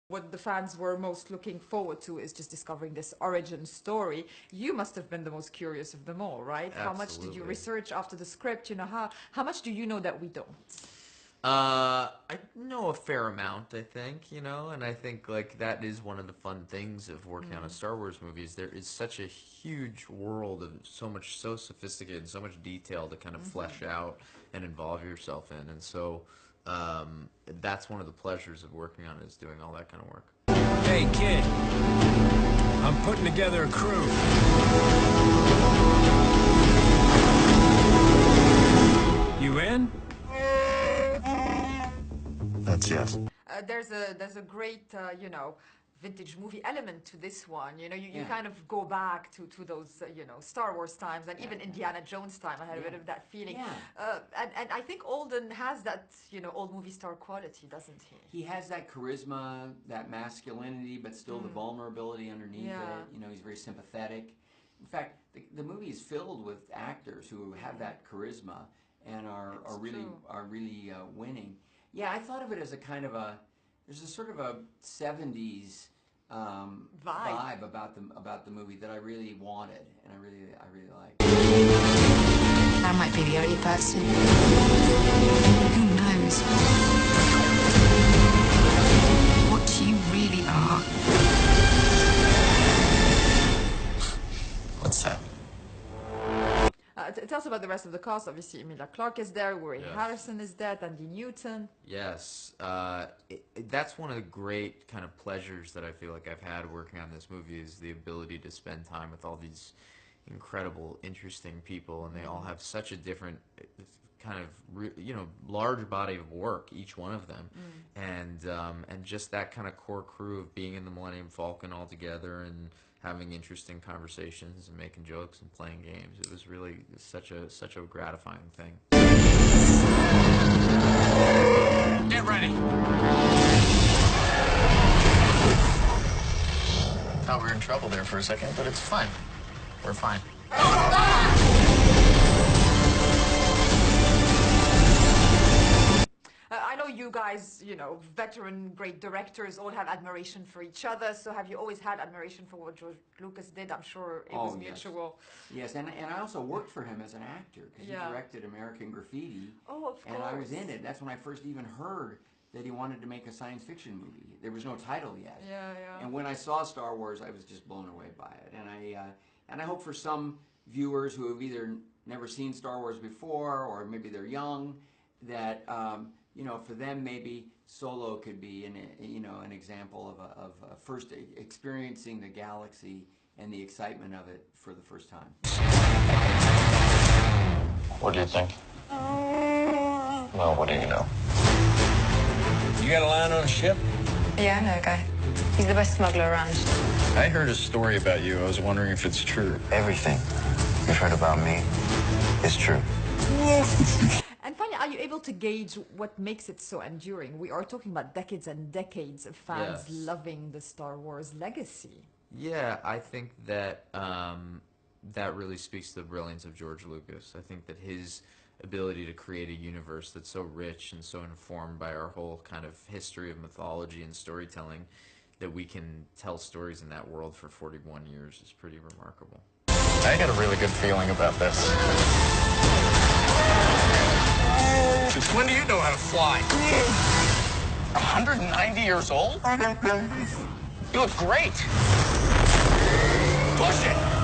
What the fans were most looking forward to is just discovering this origin story. You must have been the most curious of them all, right? Absolutely. How much did you research after the script? You know, how much do you know that we don't? I know a fair amount, I think, and I think like that is one of the fun things of working on a Star Wars movie is there is such a huge world of so sophisticated, so much detail to kind of flesh out and involve yourself in, and so that's one of the pleasures of working on it, is doing all that kind of work. Hey kid, I'm putting together a crew. You in? That's yes. There's a great vintage movie element to this one. You kind of go back to those Star Wars times, and even Indiana Jones time. I had a bit of that feeling. And I think Alden has that old movie star quality, doesn't he? He has that charisma, that masculinity, but still the vulnerability underneath it. He's very sympathetic. In fact, the movie is filled with actors who have that charisma and are really winning. Yeah, I thought of it as a kind of there's a sort of a 70s vibe about the movie that I really wanted, and I really liked. I might be the only person. Who knows what you really are? What's that? Tell us about the rest of the cast. Obviously, Emilia Clarke is there, Woody Harrelson is there, Andy Newton. Yes, that's one of the great kind of pleasures that I feel like I've had working on this movie, is the ability to spend time with all these incredible, interesting people, and they all have such a different kind of large body of work, each one of them, and just that kind of core crew of being in the Millennium Falcon all together and having interesting conversations and making jokes and playing games. It was really such a gratifying thing. Get ready. Thought we were in trouble there for a second, but it's fine. We're fine. I know you guys, veteran great directors, all have admiration for each other. So have you always had admiration for what George Lucas did? I'm sure it was mutual. Yes, and I also worked for him as an actor, because he directed American Graffiti. Oh, of course. And I was in it. That's when I first even heard that he wanted to make a science fiction movie. There was no title yet. Yeah. And when I saw Star Wars, I was just blown away by it. And I hope for some viewers who have either never seen Star Wars before, or maybe they're young, that for them maybe Solo could be an example of first experiencing the galaxy and the excitement of it for the first time. What do you think? Well, what do you know? You got a line on a ship? Yeah, I know a guy. He's the best smuggler around. I heard a story about you. I was wondering if it's true. Everything you've heard about me is true. And finally, are you able to gauge what makes it so enduring? We are talking about decades and decades of fans loving the Star Wars legacy. Yeah, I think that that really speaks to the brilliance of George Lucas. I think that his ability to create a universe that's so rich and so informed by our whole kind of history of mythology and storytelling, that we can tell stories in that world for 41 years is pretty remarkable. I got a really good feeling about this. Since when do you know how to fly? 190 years old? You look great. Push it!